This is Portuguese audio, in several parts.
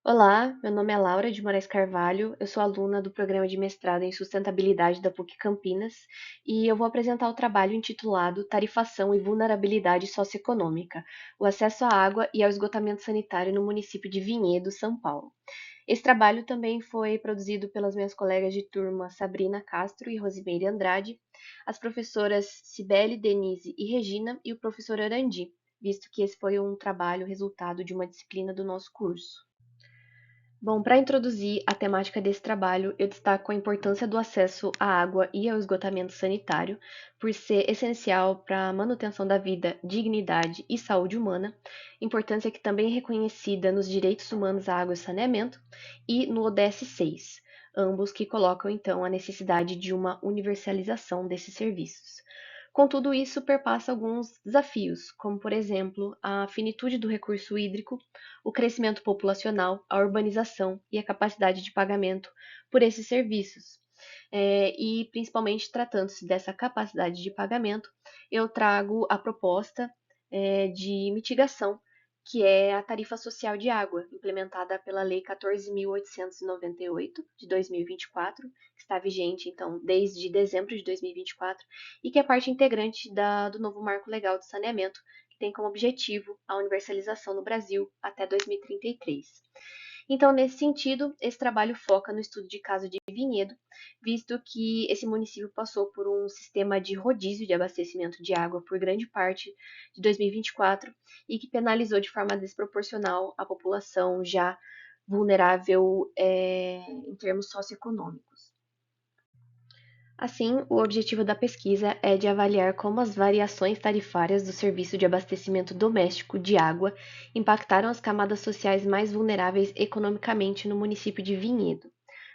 Olá, meu nome é Laura de Moraes Carvalho, eu sou aluna do programa de mestrado em sustentabilidade da PUC Campinas e eu vou apresentar o trabalho intitulado Tarifação e Vulnerabilidade Socioeconômica, o acesso à água e ao esgotamento sanitário no município de Vinhedo, São Paulo. Esse trabalho também foi produzido pelas minhas colegas de turma Sabrina Castro e Rosimeire Andrade, as professoras Cibele, Denise e Regina e o professor Arandi, visto que esse foi um trabalho resultado de uma disciplina do nosso curso. Bom, para introduzir a temática desse trabalho, eu destaco a importância do acesso à água e ao esgotamento sanitário, por ser essencial para a manutenção da vida, dignidade e saúde humana, importância que também é reconhecida nos direitos humanos à água e saneamento e no ODS 6, ambos que colocam então a necessidade de uma universalização desses serviços. Contudo, isso perpassa alguns desafios, como, por exemplo, a finitude do recurso hídrico, o crescimento populacional, a urbanização e a capacidade de pagamento por esses serviços. E, principalmente, tratando-se dessa capacidade de pagamento, eu trago a proposta de mitigação, que é a tarifa social de água, implementada pela Lei 14.898 de 2024, que está vigente, então, desde dezembro de 2024, e que é parte integrante do novo Marco Legal de Saneamento, que tem como objetivo a universalização no Brasil até 2033. Então, nesse sentido, esse trabalho foca no estudo de caso de Vinhedo, visto que esse município passou por um sistema de rodízio de abastecimento de água por grande parte de 2024 e que penalizou de forma desproporcional a população já vulnerável em termos socioeconômicos. Assim, o objetivo da pesquisa é de avaliar como as variações tarifárias do serviço de abastecimento doméstico de água impactaram as camadas sociais mais vulneráveis economicamente no município de Vinhedo.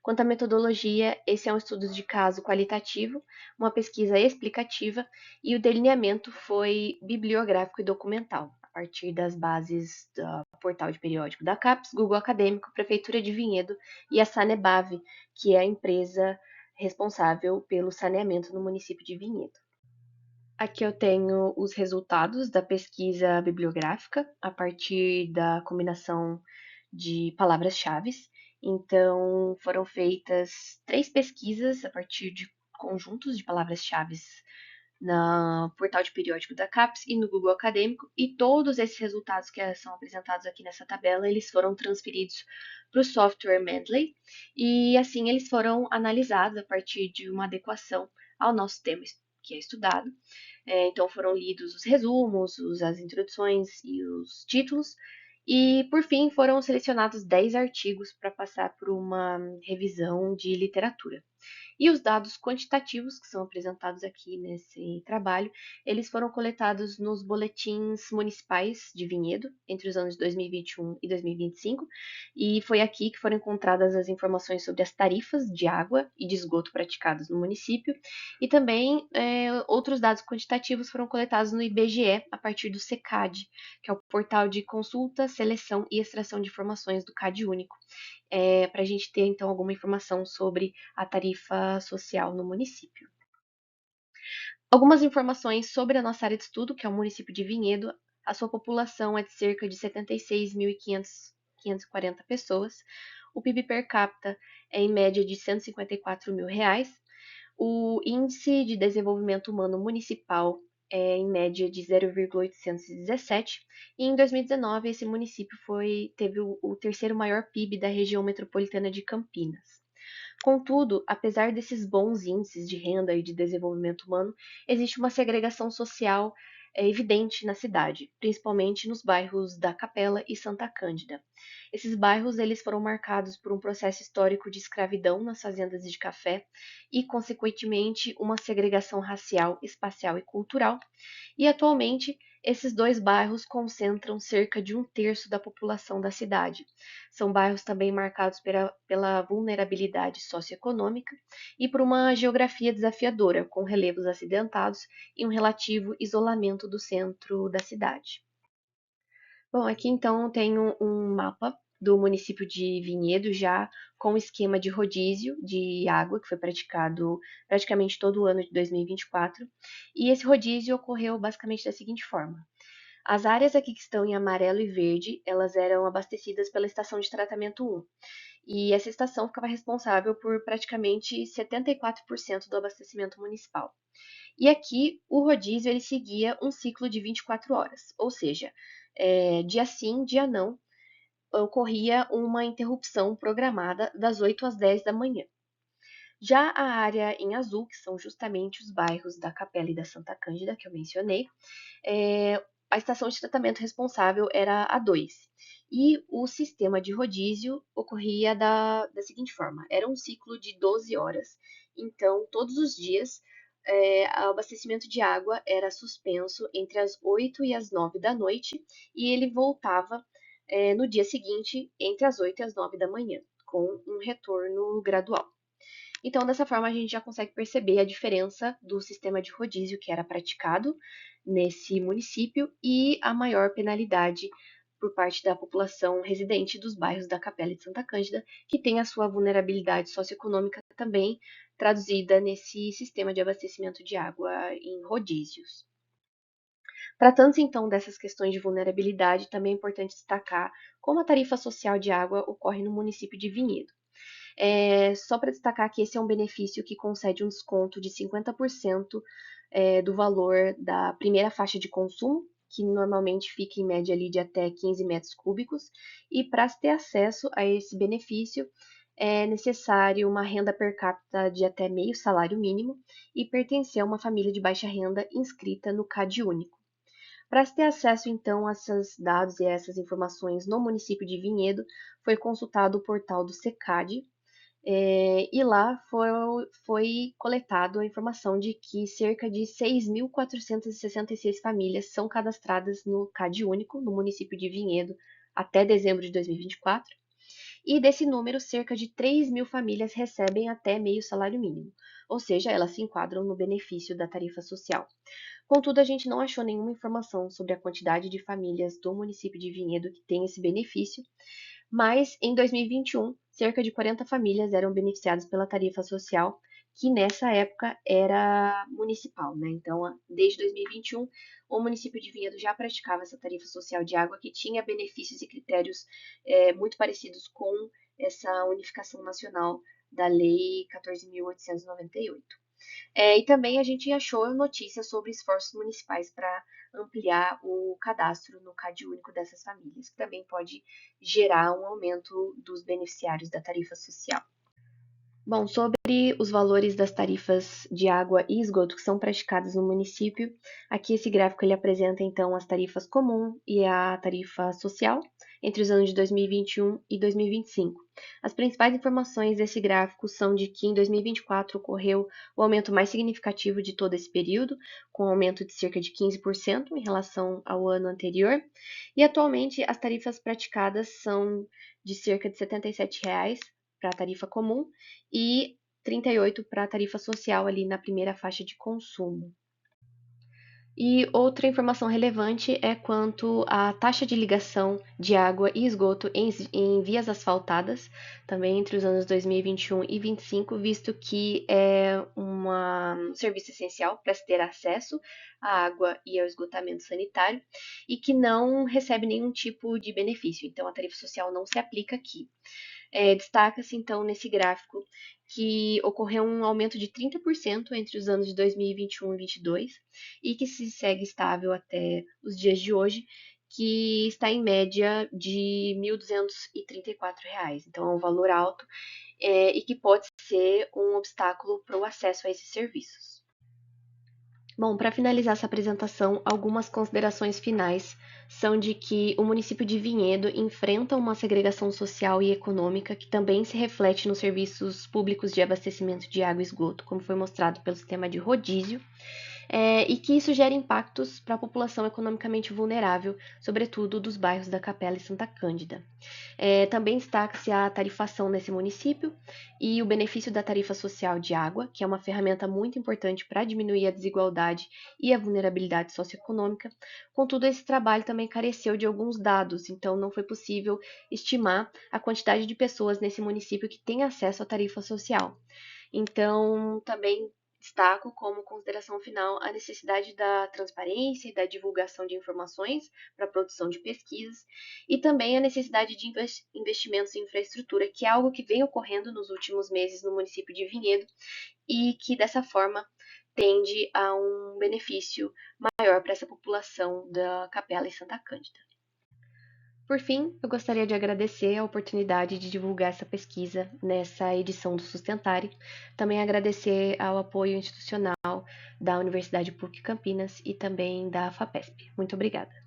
Quanto à metodologia, esse é um estudo de caso qualitativo, uma pesquisa explicativa e o delineamento foi bibliográfico e documental, a partir das bases do portal de periódico da CAPES, Google Acadêmico, Prefeitura de Vinhedo e a Sanebave, que é a empresa responsável pelo saneamento no município de Vinhedo. Aqui eu tenho os resultados da pesquisa bibliográfica a partir da combinação de palavras-chave. Então, foram feitas 3 pesquisas a partir de conjuntos de palavras-chave no portal de periódico da CAPES e no Google Acadêmico, e todos esses resultados que são apresentados aqui nessa tabela, eles foram transferidos para o software Mendeley, e assim eles foram analisados a partir de uma adequação ao nosso tema que é estudado. Então foram lidos os resumos, as introduções e os títulos, e por fim foram selecionados 10 artigos para passar por uma revisão de literatura. E os dados quantitativos que são apresentados aqui nesse trabalho, eles foram coletados nos boletins municipais de Vinhedo entre os anos de 2021 e 2025, e foi aqui que foram encontradas as informações sobre as tarifas de água e de esgoto praticadas no município, e também outros dados quantitativos foram coletados no IBGE a partir do SECAD, que é o portal de consulta, seleção e extração de informações do CAD Único, para a gente ter então alguma informação sobre a tarifa social no município. Algumas informações sobre a nossa área de estudo, que é o município de Vinhedo. A sua população é de cerca de 76.540 pessoas. O PIB per capita é em média de R$ 154.000. O índice de desenvolvimento humano municipal é em média de 0,817, e em 2019 esse município teve o terceiro maior PIB da região metropolitana de Campinas. Contudo, apesar desses bons índices de renda e de desenvolvimento humano, existe uma segregação social evidente na cidade, principalmente nos bairros da Capela e Santa Cândida. Esses bairros eles foram marcados por um processo histórico de escravidão nas fazendas de café e, consequentemente, uma segregação racial, espacial e cultural. E atualmente, esses 2 bairros concentram cerca de 1/3 da população da cidade. São bairros também marcados pela vulnerabilidade socioeconômica e por uma geografia desafiadora, com relevos acidentados e um relativo isolamento do centro da cidade. Bom, aqui então tem um mapa do município de Vinhedo, já com o esquema de rodízio de água, que foi praticado praticamente todo o ano de 2024. E esse rodízio ocorreu basicamente da seguinte forma: As áreas aqui que estão em amarelo e verde, elas eram abastecidas pela estação de tratamento 1. E essa estação ficava responsável por praticamente 74% do abastecimento municipal. E aqui o rodízio ele seguia um ciclo de 24 horas, ou seja, dia sim, dia não, ocorria uma interrupção programada das 8 às 10 da manhã. Já a área em azul, que são justamente os bairros da Capela e da Santa Cândida, que eu mencionei, a estação de tratamento responsável era a 2. E o sistema de rodízio ocorria da seguinte forma: era um ciclo de 12 horas, então todos os dias o abastecimento de água era suspenso entre as 8 e as 9 da noite e ele voltava no dia seguinte entre as 8 e as 9 da manhã, com um retorno gradual. Então, dessa forma, a gente já consegue perceber a diferença do sistema de rodízio que era praticado nesse município e a maior penalidade por parte da população residente dos bairros da Capela e de Santa Cândida, que tem a sua vulnerabilidade socioeconômica também traduzida nesse sistema de abastecimento de água em rodízios. Tratando-se então dessas questões de vulnerabilidade, também é importante destacar como a tarifa social de água ocorre no município de Vinhedo. Só para destacar que esse é um benefício que concede um desconto de 50% do valor da primeira faixa de consumo, que normalmente fica em média ali de até 15 metros cúbicos, e para se ter acesso a esse benefício é necessário uma renda per capita de até meio salário mínimo e pertencer a uma família de baixa renda inscrita no CAD único. Para se ter acesso, então, a esses dados e a essas informações no município de Vinhedo, foi consultado o portal do SECAD, e lá foi coletado a informação de que cerca de 6.466 famílias são cadastradas no CAD único, no município de Vinhedo, até dezembro de 2024. E desse número, cerca de 3.000 famílias recebem até meio salário mínimo, ou seja, elas se enquadram no benefício da tarifa social. Contudo, a gente não achou nenhuma informação sobre a quantidade de famílias do município de Vinhedo que tem esse benefício, mas em 2021, cerca de 40 famílias eram beneficiadas pela tarifa social, que nessa época era municipal, né? Então, desde 2021, o município de Vinhedo já praticava essa tarifa social de água, que tinha benefícios e critérios muito parecidos com essa unificação nacional da Lei 14.898. E também a gente achou notícias sobre esforços municipais para ampliar o cadastro no CAD único dessas famílias, que também pode gerar um aumento dos beneficiários da tarifa social. Bom, sobre os valores das tarifas de água e esgoto que são praticadas no município, aqui esse gráfico ele apresenta então as tarifas comum e a tarifa social entre os anos de 2021 e 2025. As principais informações desse gráfico são de que em 2024 ocorreu o aumento mais significativo de todo esse período, com um aumento de cerca de 15% em relação ao ano anterior, e atualmente as tarifas praticadas são de cerca de R$ 77 para a tarifa comum e 38 para a tarifa social ali na primeira faixa de consumo. E outra informação relevante é quanto à taxa de ligação de água e esgoto em vias asfaltadas, também entre os anos 2021 e 2025, visto que é um serviço essencial para se ter acesso à água e ao esgotamento sanitário e que não recebe nenhum tipo de benefício, então a tarifa social não se aplica aqui. Destaca-se, então, nesse gráfico que ocorreu um aumento de 30% entre os anos de 2021 e 2022 e que se segue estável até os dias de hoje, que está em média de R$ 1.234. Então, é um valor alto e que pode ser um obstáculo para o acesso a esses serviços. Bom, para finalizar essa apresentação, algumas considerações finais são de que o município de Vinhedo enfrenta uma segregação social e econômica que também se reflete nos serviços públicos de abastecimento de água e esgoto, como foi mostrado pelo sistema de rodízio, e que isso gera impactos para a população economicamente vulnerável, sobretudo dos bairros da Capela e Santa Cândida. Também destaca-se a tarifação nesse município e o benefício da tarifa social de água, que é uma ferramenta muito importante para diminuir a desigualdade e a vulnerabilidade socioeconômica. Contudo, esse trabalho também careceu de alguns dados, então não foi possível estimar a quantidade de pessoas nesse município que têm acesso à tarifa social. Então, também Destaco como consideração final a necessidade da transparência e da divulgação de informações para a produção de pesquisas e também a necessidade de investimentos em infraestrutura, que é algo que vem ocorrendo nos últimos meses no município de Vinhedo e que dessa forma tende a um benefício maior para essa população da Capela e Santa Cândida. Por fim, eu gostaria de agradecer a oportunidade de divulgar essa pesquisa nessa edição do Sustentare. Também agradecer ao apoio institucional da Universidade PUC Campinas e também da FAPESP. Muito obrigada.